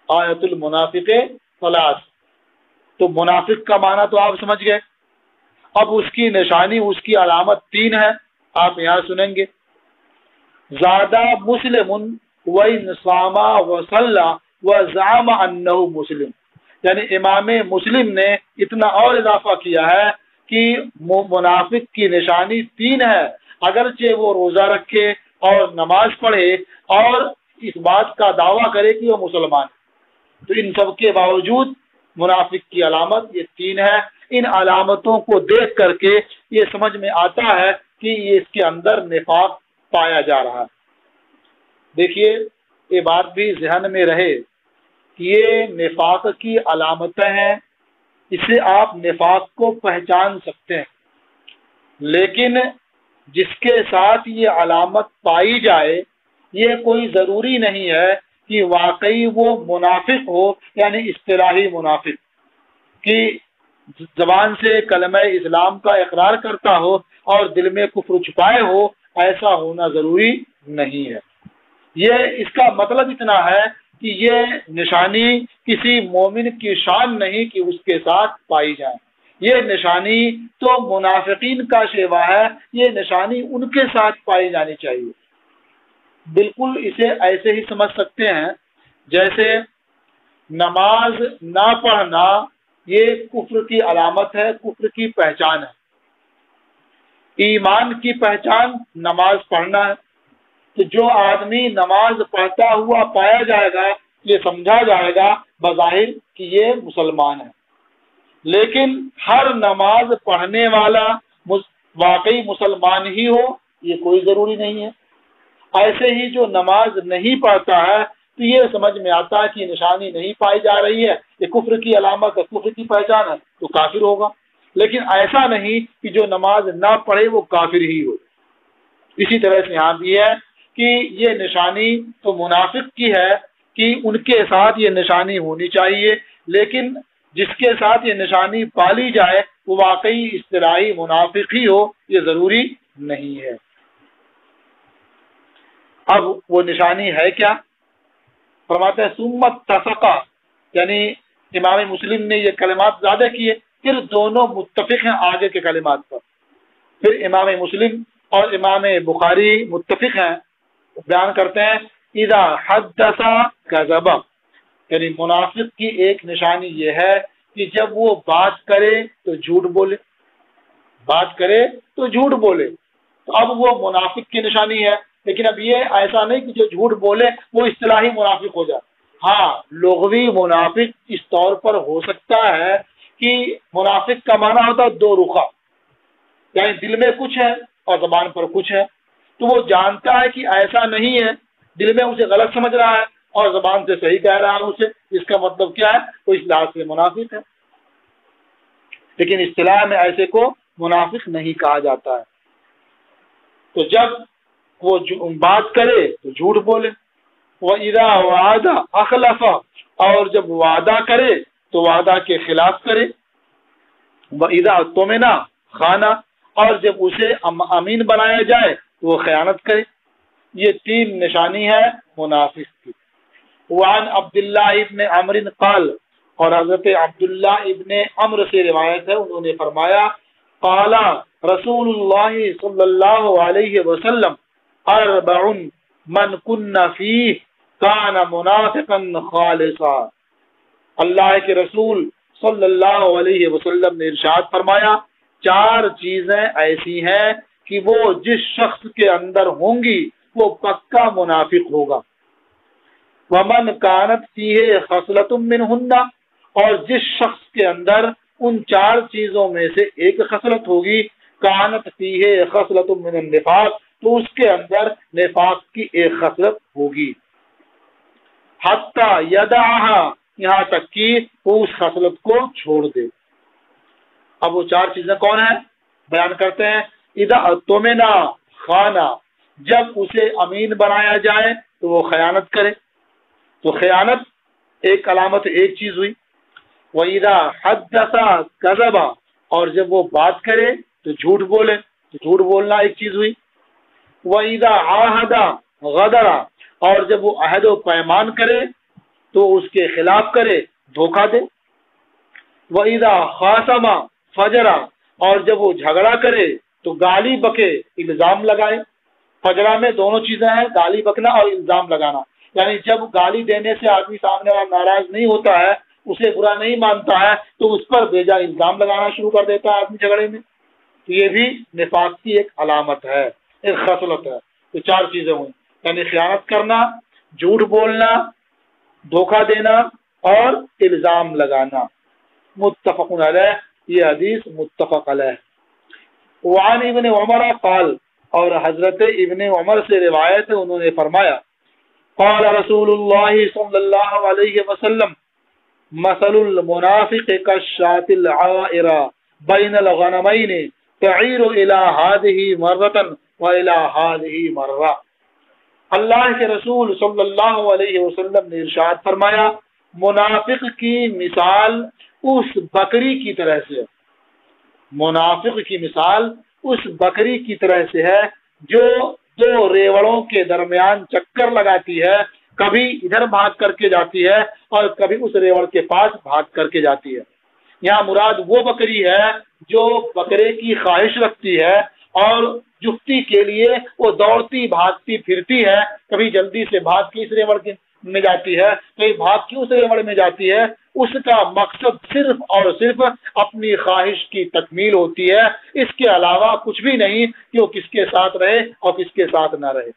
آیت المنافق ثلاث، تو منافق کا معنی تو آپ سمجھ گئے، اب اس کی نشانی، اس کی علامت 3 ہے، آپ یہاں سنیں گے۔ زادہ مسلم وَإِنْ صَامَ وَصَلَّى وَزَعَمَ أَنَّهُ مسلم، یعنی امام مسلم نے اتنا اور اضافہ کیا ہے کہ منافق کی نشانی 3 ہے، اگرچہ وہ روزہ رکھے اور نماز پڑھے اور اس بات کا دعویٰ کرے کہ وہ مسلمان ہے، تو ان سب کے باوجود منافق کی علامت یہ 3 ہے۔ ان علامتوں کو دیکھ کر کے یہ سمجھ میں آتا ہے کہ یہ اس کے اندر نفاق پایا جا رہا ہے۔ دیکھیے یہ بات بھی ذہن میں رہے کہ یہ نفاق کی علامتیں ہیں، اسے آپ نفاق کو پہچان سکتے ہیں، لیکن جس کے ساتھ یہ علامت پائی جائے یہ کوئی ضروری نہیں ہے کہ واقعی وہ منافق ہو، یعنی اصطلاحی منافق کہ زبان سے کلمہ اسلام کا اقرار کرتا ہو اور دل میں کفر چھپائے ہو، ایسا ہونا ضروری نہیں ہے۔ یہ اس کا مطلب اتنا ہے کہ یہ نشانی کسی مومن کی شان نہیں کہ اس کے ساتھ پائی جائے، یہ نشانی تو منافقین کا شیوا ہے، یہ نشانی ان کے ساتھ پائی جانی چاہیے۔ بالکل اسے ایسے ہی سمجھ سکتے ہیں جیسے نماز نہ پڑھنا یہ کفر کی علامت ہے، کفر کی پہچان ہے۔ ایمان کی پہچان نماز پڑھنا ہے، تو جو آدمی نماز پڑھتا ہوا پایا جائے گا یہ سمجھا جائے گا بظاہر کہ یہ مسلمان ہے، لیکن ہر نماز پڑھنے والا واقعی مسلمان ہی ہو یہ کوئی ضروری نہیں ہے۔ ایسے ہی جو نماز نہیں پڑھتا ہے تو یہ سمجھ میں آتا ہے کہ یہ نشانی نہیں پائی جا رہی ہے، یہ کفر کی علامت ہے، کفر کی پہچان ہے، تو کافر ہوگا۔ لیکن ایسا نہیں کہ جو نماز نہ پڑھے وہ کافر ہی ہو۔ اسی طرح سے یہاں بھی ہے کہ یہ نشانی تو منافق کی ہے کہ ان کے ساتھ یہ نشانی ہونی چاہیے، لیکن جس کے ساتھ یہ نشانی پالی جائے وہ واقعی اصطلاحی منافق ہی ہو یہ ضروری نہیں ہے۔ اب وہ نشانی ہے کیا؟ فرماتے ہیں سمت تفقہ، یعنی امام مسلم نے یہ کلمات زیادہ کیے، پھر دونوں متفق ہیں آگے کے کلمات پر۔ پھر امام مسلم اور امام بخاری متفق ہیں، بیان کرتے ہیں اذا حدث کذب، یعنی منافق کی ایک نشانی یہ ہے کہ جب وہ بات کرے تو جھوٹ بولے، بات کرے تو جھوٹ بولے۔ تو اب وہ منافق کی نشانی ہے، لیکن اب یہ ایسا نہیں کہ جو جھوٹ بولے وہ اصطلاحی منافق ہو جائے۔ ہاں لغوی منافق اس طور پر ہو سکتا ہے کہ منافق کا معنی ہوتا ہے دو رخا، یعنی دل میں کچھ ہے اور زبان پر کچھ ہے، تو وہ جانتا ہے کہ ایسا نہیں ہے، دل میں اسے غلط سمجھ رہا ہے اور زبان سے صحیح کہہ رہا ہے اسے، اس کا مطلب کیا ہے؟ وہ اس لحاظ سے منافق ہے، لیکن اصطلاح میں ایسے کو منافق نہیں کہا جاتا ہے۔ تو جب وہ بات کرے تو جھوٹ بولے، وَإِذَا وَعَدَ أَخْلَفَ، اور جب وعدہ کرے تو وعدہ کے خلاف کرے، وَإِذَا اؤْتُمِنَ خَانَ، اور جب اسے امین بنایا جائے تو وہ خیانت کرے۔ یہ تین نشانی ہے منافق کی۔ وعن عبداللہ ابن عمر قال، اور حضرت عبداللہ ابن عمر سے روایت ہے، انہوں نے فرمایا قال رسول اللہ صلی اللہ علیہ وسلم اربع من کن فیہ کان منافقا خالصا، اللہ کے رسول صلی اللہ علیہ وسلم نے ارشاد فرمایا چار چیزیں ایسی ہیں کہ وہ جس شخص کے اندر ہوں گی وہ پکا منافق ہوگا۔ ومن کانت فیہ خصلۃ منہن، اور جس شخص کے اندر ان چار چیزوں میں سے ایک خصلت ہوگی، کانت فیہ خصلۃ من النفاق، تو اس کے اندر نفاق کی ایک خصلت ہوگی، حتی یدعہا، یہاں تک کہ وہ اس خصلت کو چھوڑ دے۔ اب وہ چار چیزیں کون ہیں؟ بیان کرتے ہیں اذا اؤتمن خان، جب اسے امین بنایا جائے تو وہ خیانت کرے، تو خیانت ایک علامت ایک چیز ہوئی۔ وَإِذَا حَدَّثَ كَذَبَ، اور جب وہ بات کرے تو جھوٹ بولے، تو جھوٹ بولنا ایک چیز ہوئی۔ وَإِذَا عَاهَدَ غَدَرَ، اور جب وہ عہد و پیمان کرے تو اس کے خلاف کرے، دھوکہ دے۔ وَإِذَا خَاصَمَ فَجَرَ، اور جب وہ جھگڑا کرے تو گالی بکے، الزام لگائے۔ فجرہ میں دونوں چیزیں ہیں، گالی بکنا اور الزام لگانا، یعنی جب گالی دینے سے آدمی سامنے والا ناراض نہیں ہوتا ہے، اسے برا نہیں مانتا ہے، تو اس پر بے جا الزام لگانا شروع کر دیتا ہے آدمی جھگڑے میں، تو یہ بھی نفاق کی ایک علامت ہے، ایک خصلت ہے۔ تو چار چیزیں ہوئی، یعنی خیانت کرنا، جھوٹ بولنا، دھوکہ دینا اور الزام لگانا۔ متفق علیہ، یہ حدیث متفق علیہ۔ وعن ابن عمر قال، اور حضرت ابن عمر سے روایت ہے، انہوں نے فرمایا قال رسول اللہ صلی اللہ علیہ وسلم مثل المنافق كالشاة العائرة بين الغنمين تعير الى هذه مرة والى هذه مرة، اللہ کے رسول صلی اللہ علیہ وسلم نے ارشاد فرمایا منافق کی مثال اس بکری کی طرح سے، منافق کی مثال اس بکری کی طرح سے ہے جو دو ریوڑوں کے درمیان چکر لگاتی ہے، کبھی ادھر بھاگ کر کے جاتی ہے اور کبھی اس ریوڑ کے پاس بھاگ کر کے جاتی ہے۔ یہاں مراد وہ بکری ہے جو بکرے کی خواہش رکھتی ہے اور جفتی کے لیے وہ دوڑتی بھاگتی پھرتی ہے، کبھی جلدی سے بھاگ کے اس ریوڑ میں جاتی ہے، کبھی بھاگ کے اس ریوڑ میں جاتی ہے۔ اس کا مقصد صرف اور صرف اپنی خواہش کی تکمیل ہوتی ہے، اس کے علاوہ کچھ بھی نہیں کہ وہ کس کے ساتھ رہے اور کس کے ساتھ نہ رہے۔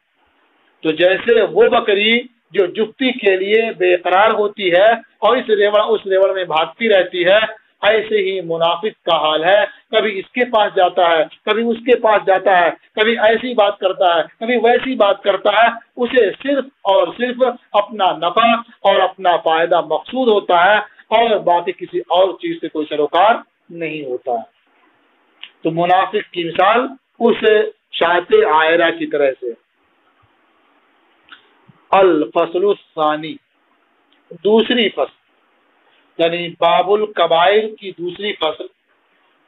تو جیسے وہ بکری جو جفتی کے لیے بے قرار ہوتی ہے اور اس ریوڑ میں بھاگتی رہتی ہے، ایسے ہی منافق کا حال ہے، کبھی اس کے پاس جاتا ہے، کبھی اس کے پاس جاتا ہے، کبھی ایسی بات کرتا ہے، کبھی ویسی بات کرتا ہے، اسے صرف اور صرف اپنا نفع اور اپنا فائدہ مقصود ہوتا ہے اور باقی کسی اور چیز سے کوئی سروکار نہیں ہوتا ہے۔ تو منافق کی مثال اس شاط عائرہ کی طرح سے۔ الفصل الثانی، دوسری فصل، یعنی باب الکبائر کی دوسری فصل۔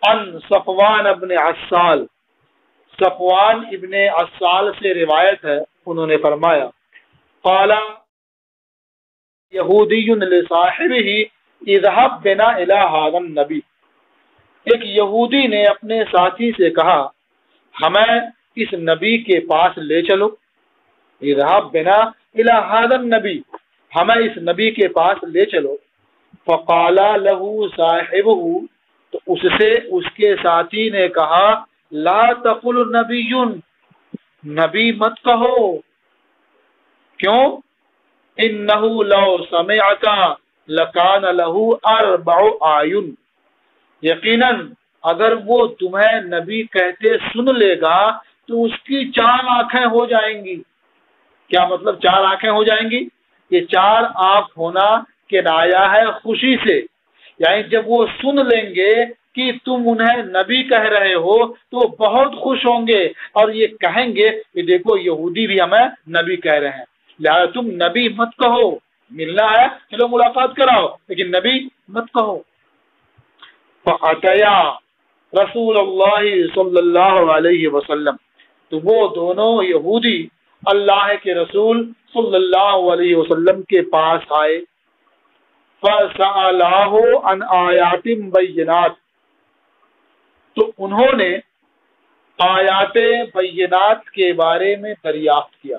ان صفوان ابن عسال، صفوان ابن عسال سے روایت ہے، انہوں نے فرمایا قال یہودی لصاحبہ اذهب بنا الی ھذا النبی، ایک یہودی نے اپنے ساتھی سے کہا ہمیں اس نبی کے پاس لے چلو، اذهب بنا الی ھذا النبی، ہمیں اس نبی کے پاس لے چلو۔ فقال له صاحبہ، تو اس سے اس کے ساتھی نے کہا لا تقل نبی، نبی مت کہو، کیوں؟ انہ لو سمعک لکان له اربع اعین، یقیناً اگر وہ تمہیں نبی کہتے سن لے گا تو اس کی 4 آنکھیں ہو جائیں گی۔ کیا مطلب 4 آنکھیں ہو جائیں گی؟ یہ 4 آنکھ ہونا کنایا ہے خوشی سے، یعنی جب وہ سن لیں گے کہ تم انہیں نبی کہہ رہے ہو تو وہ بہت خوش ہوں گے اور یہ کہیں گے کہ دیکھو یہودی بھی ہمیں نبی کہہ رہے ہیں، لہذا تم نبی مت کہو، ملنا ہے چلو ملاقات کراؤ لیکن نبی مت کہو۔ فَأَتَيَا رسول اللہ صلی اللہ علیہ وسلم، تو وہ دونوں یہودی اللہ کے رسول صلی اللہ علیہ وسلم کے پاس آئے۔ فَسَأَلَاهُ عَنْ آیَاتٍ بَيِّنَاتٍ، تو انہوں نے آیات بینات کے بارے میں دریافت کیا،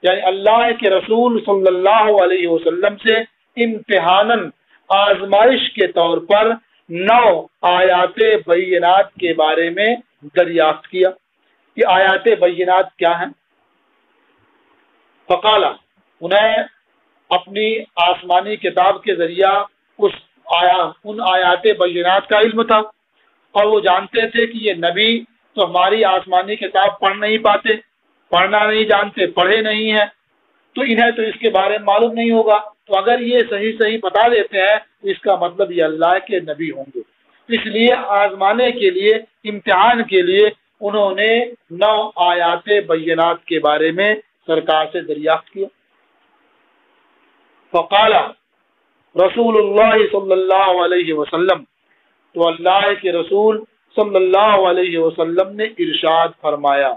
یعنی اللہ کے رسول صلی اللہ علیہ وسلم سے امتحاناً آزمائش کے طور پر 9 آیات بینات کے بارے میں دریافت کیا۔ یہ آیات بینات کیا ہیں؟ فقالا، انہیں اپنی آسمانی کتاب کے ذریعہ ان آیات بینات کا علم تھا اور وہ جانتے تھے کہ یہ نبی تو ہماری آسمانی کتاب پڑھ نہیں پاتے، پڑھنا نہیں جانتے، پڑھے نہیں ہیں، تو انہیں تو اس کے بارے میں معلوم نہیں ہوگا، تو اگر یہ صحیح بتا دیتے ہیں تو اس کا مطلب یہ اللہ کے نبی ہوں گے۔ اس لیے آزمانے کے لیے، امتحان کے لیے انہوں نے 9 آیات بینات کے بارے میں سرکار سے دریافت کیا۔ فقال رسول اللہ صلی اللہ علیہ وسلم، تو اللہ کے رسول صلی اللہ علیہ وسلم نے ارشاد فرمایا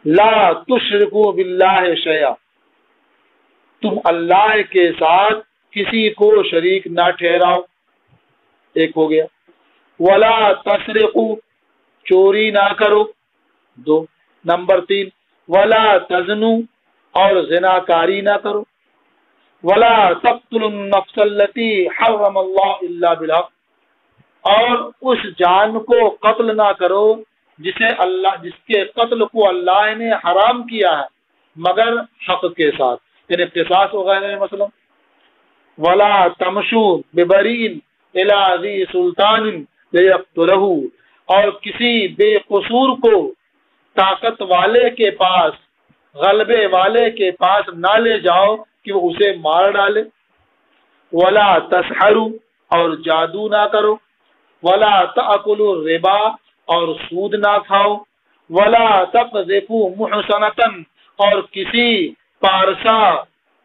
لا تشرکوا باللہ شیئا، تم اللہ کے ساتھ کسی کو شریک نہ ٹھہراؤ، ایک ہو گیا۔ ولا تسرقوا، چوری نہ کرو، 2۔ نمبر 3 ولا تزنوا، اور زنا کاری نہ کرو۔ ولا تقتلوا النفس التي حرم اللہ الا بالحق، اور اس جان کو قتل نہ کرو جس کے قتل کو اللہ نے حرام کیا ہے مگر حق کے ساتھ، یعنی قصاص وغیرہ مثلا۔ ولا تمشوا ببریء الی ذی سلطان لیقتلہ، اور کسی بے قصور کو طاقت والے کے پاس، غلبے والے کے پاس نہ لے جاؤ کہ وہ اسے مار ڈالے۔ ولا تسحروا، اور جادو نہ کرو۔ ولا تأکلوا الربا، اور سود نہ کھاؤ۔ ولا تقذفوا محصنة، اور کسی پارسا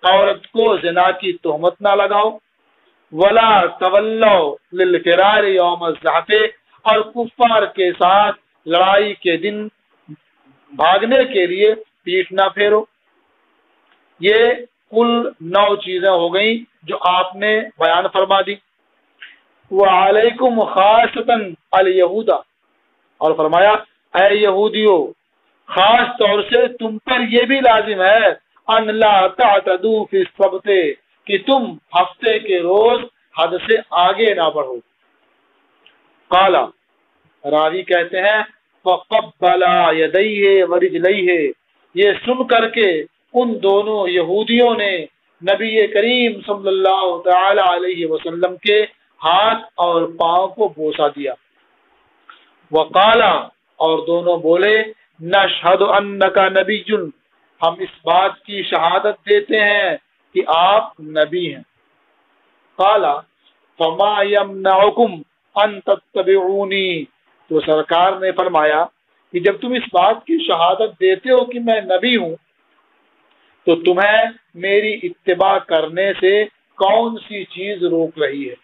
عورت کو زنا کی تہمت نہ لگاؤ۔ ولا تولوا للفرار یوم الزحف، اور کفار کے ساتھ لڑائی کے دن بھاگنے کے لیے پیٹھ نہ پھیرو۔ یہ کل 9 چیزیں ہو گئیں جو آپ نے بیان فرما دی۔ وعلیکم خاصتاً الیہود، اور فرمایا اے یہودیو خاص طور سے تم پر یہ بھی لازم ہے ان لا تعتدوا فی السبت، کہ تم ہفتے کے روز حد سے آگے نہ بڑھو۔ قال، راوی کہتے ہیں فقبل یدیہ ورجلیہ، یہ سن کر کے ان دونوں یہودیوں نے نبی کریم صلی اللہ تعالی علیہ وسلم کے ہاتھ اور پاؤں کو بوسہ دیا۔ وقال، اور دونوں بولے نشہد انک نبی، ہم اس بات کی شہادت دیتے ہیں کہ آپ نبی ہیں۔ قال فما یمنعکم ان تتبعونی، تو سرکار نے فرمایا کہ جب تم اس بات کی شہادت دیتے ہو کہ میں نبی ہوں تو تمہیں میری اتباع کرنے سے کون سی چیز روک رہی ہے؟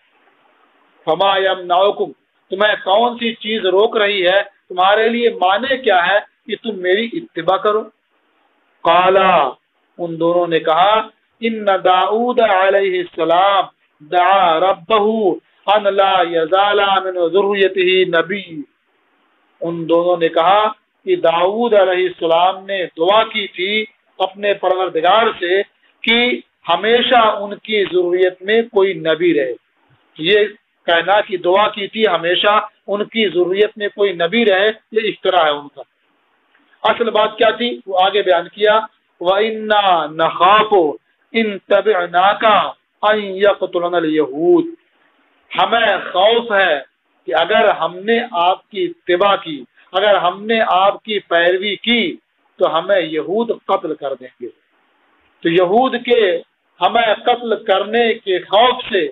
فما یمنعکم، تمہیں کون سی چیز روک رہی ہے، تمہارے لیے معنی کیا ہے کہ تم میری اتباع کرو؟ قالا، ان دونوں نے کہا ان داؤد علیہ السلام دعا ربہ ان لا یزال من ذریتہ نبی، ان دونوں نے کہا کہ داؤد علیہ السلام نے دعا کی تھی اپنے پروردگار سے کہ ہمیشہ ان کی ضروریت میں کوئی نبی رہے۔ یہ کہنا کہ دعا کی تھی ہمیشہ ان کی ضروریت میں کوئی نبی رہے، یہ اختراع ہے ان کا۔ اصل بات کیا تھی وہ آگے بیان کیا، وَإِنَّا نَخَافُ إِن تَبِعْنَاكَ أَن يَقْتُلَنَا الْيَهُودُ، ہمیں خوف ہے کہ اگر ہم نے آپ کی اتباع کی، اگر ہم نے آپ کی پیروی کی تو ہمیں یہود قتل کر دیں گے۔ تو یہود کے ہمیں قتل کرنے کے خوف سے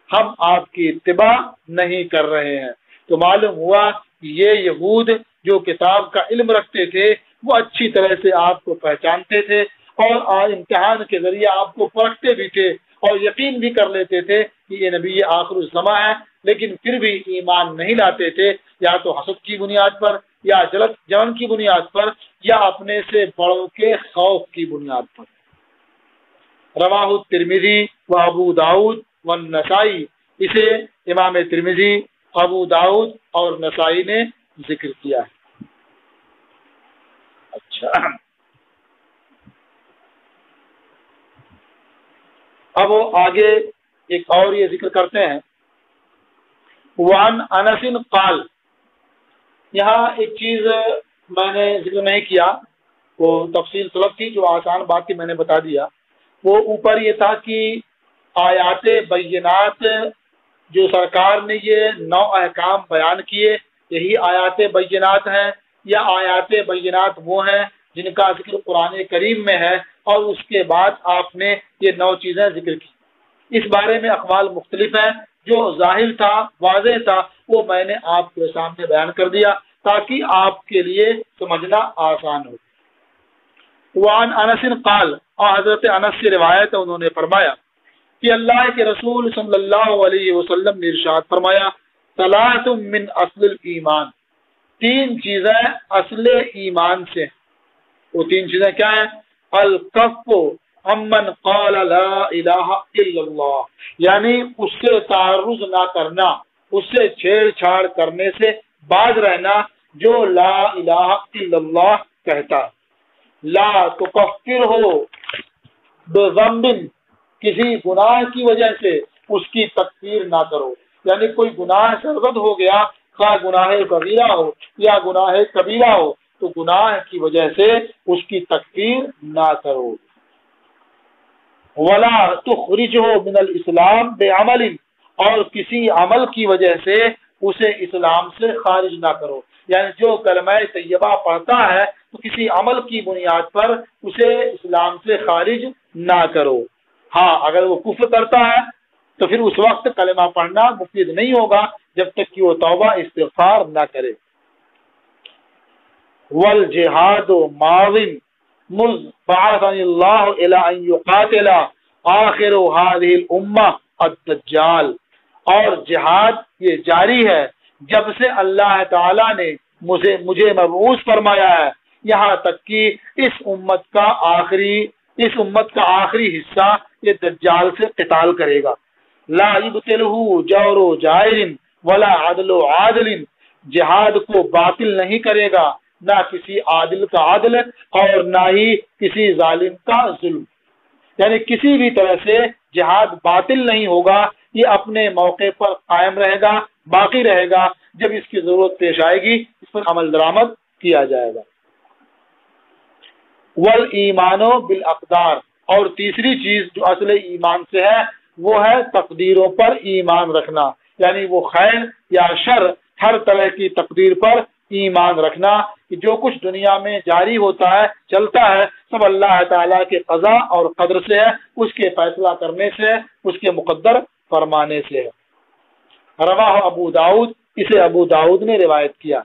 ہم آپ کی اتباع نہیں کر رہے ہیں۔ تو معلوم ہوا کہ یہ یہود جو کتاب کا علم رکھتے تھے وہ اچھی طرح سے آپ کو پہچانتے تھے اور امتحان کے ذریعے آپ کو پرکھتے بھی تھے اور یقین بھی کر لیتے تھے کہ یہ نبی آخر الزماں ہے، لیکن پھر بھی ایمان نہیں لاتے تھے، یا تو حسد کی بنیاد پر، یا جلن کی بنیاد پر، یا اپنے سے بڑوں کے خوف کی بنیاد پر۔ رواہ الترمذی و ابو داؤد والنسائی، اسے امام ترمذی، ابو داؤد اور نسائی نے ذکر کیا ہے۔ اچھا، اب وہ آگے ایک اور یہ ذکر کرتے ہیں، وعن انس قال، یہاں ایک چیز میں نے ذکر نہیں کیا، وہ تفصیل طلب تھی، جو آسان بات کی میں نے بتا دیا۔ وہ اوپر یہ تھا کہ آیات بینات جو سرکار نے یہ 9 احکام بیان کیے، یہی آیات بینات ہیں، یا آیات بینات وہ ہیں جن کا ذکر قرآن کریم میں ہے اور اس کے بعد آپ نے یہ 9 چیزیں ذکر کی۔ اس بارے میں اقوال مختلف ہیں، جو ظاہر تھا، واضح تھا، وہ میں نے آپ کے سامنے بیان کر دیا تاکہ آپ کے لیے سمجھنا آسان ہو۔ وعن انس قال، اور حضرت انس سے روایت ہے، انہوں نے فرمایا کہ اللہ کے رسول صلی اللہ علیہ وسلم نے ارشاد فرمایا، ثلاث من اصل الایمان، 3 چیزیں اصل ایمان سے۔ وہ 3 چیزیں کیا ہیں؟ الکف امن قال لا الہ الا اللہ، یعنی اس سے تعرض نہ کرنا، اس سے چھیڑ چھاڑ کرنے سے باز رہنا جو لا الہ الا اللہ کہتا۔ لا تکفر ہو بذنب، کسی گناہ کی وجہ سے اس کی تکفیر نہ کرو، یعنی کوئی گناہ سرزد ہو گیا، خواہ گناہ صغیرہ ہو یا گناہ کبیرہ ہو، تو گناہ کی وجہ سے اس کی تکفیر نہ کرو۔ ولا تخرجہ من الاسلام بعمل، اور کسی عمل کی وجہ سے اسے اسلام سے خارج نہ کرو، یعنی جو کلمہ طیبہ پڑھتا ہے تو کسی عمل کی بنیاد پر اسے اسلام سے خارج نہ کرو۔ ہاں، اگر وہ کفر کرتا ہے تو پھر اس وقت کلمہ پڑھنا مفید نہیں ہوگا جب تک کہ وہ توبہ استغفار نہ کرے۔ والجہاد ماض مذ بعثنی اللہ الی ان یقاتل آخر هذه الامہ الدجال، اور جہاد یہ جاری ہے جب سے اللہ تعالی نے مجھے مبعوث فرمایا ہے یہاں تک کہ اس امت کا آخری حصہ یہ دجال سے قتال کرے گا۔ لا یبطلہ جور و جائر ولا عدل و عادل، جہاد کو باطل نہیں کرے گا، نہ کسی عادل کا عدل اور نہ ہی کسی ظالم کا ظلم، یعنی کسی بھی طرح سے جہاد باطل نہیں ہوگا، یہ اپنے موقع پر قائم رہے گا، باقی رہے گا، جب اس کی ضرورت پیش آئے گی اس پر عمل درآمد کیا جائے گا۔ والایمان بالاقدار، اور تیسری چیز جو اصل ایمان سے ہے وہ ہے تقدیروں پر ایمان رکھنا، یعنی وہ خیر یا شر ہر طرح کی تقدیر پر ایمان رکھنا کہ جو کچھ دنیا میں جاری ہوتا ہے چلتا ہے سب اللہ تعالیٰ کے قضا اور قدر سے ہے، اس کے فیصلہ کرنے سے، اس کے مقدر فرمانے سے ہے۔ رواہ ابو داؤد، اسے ابو داؤد نے روایت کیا۔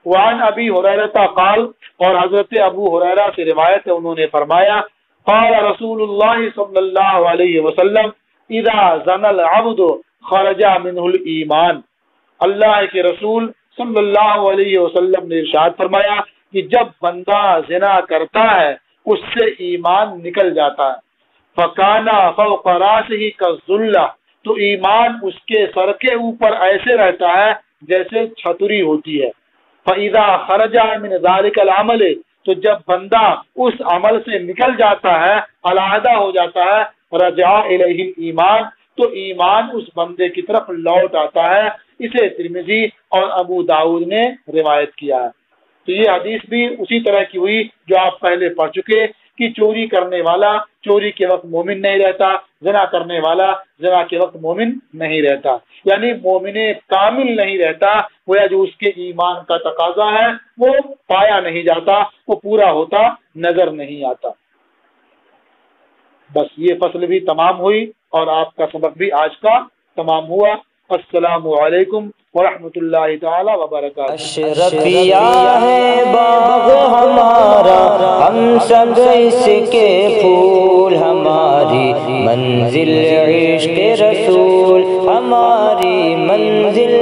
وعن ابی ہریرہ قال، اور حضرت ابو ہریرہ سے روایت ہے انہوں نے فرمایا قال رسول اللہ صلی اللہ علیہ وسلم اذا زنى العبد خرج منه الایمان، اللہ کے رسول صلی اللہ علیہ وسلم نے ارشاد فرمایا کہ جب بندہ زنا کرتا ہے اس سے ایمان نکل جاتا ہے، فکانا فوق راسہ کالظلہ، تو ایمان اس کے سر کے اوپر ایسے رہتا ہے جیسے چھتری ہوتی ہے۔ فاذا خرج من ذلك العمل، تو جب بندہ اس عمل سے نکل جاتا ہے، علیحدہ ہو جاتا ہے، رجع الیہ الایمان، تو ایمان اس بندے کی طرف لوٹ آتا ہے۔ اسے ترمذی اور ابو داؤد نے روایت کیا ہے۔ تو یہ حدیث بھی اسی طرح کی ہوئی جو آپ پہلے پڑھ چکے کہ چوری کرنے والا چوری کے وقت مومن نہیں رہتا، زنا کرنے والا زنا کے وقت مومن نہیں رہتا، یعنی مومن کامل نہیں رہتا، گویا جو اس کے ایمان کا تقاضا ہے وہ پایا نہیں جاتا، وہ پورا ہوتا نظر نہیں آتا۔ بس یہ فصل بھی تمام ہوئی اور آپ کا سبق بھی آج کا تمام ہوا۔ السلام علیکم ورحمۃ اللہ تعالی وبرکاتہ۔ اشرفیہ ہے باغ ہمارا، ہم سب اس کے پھول، ہماری منزل عشق رسول، ہماری منزل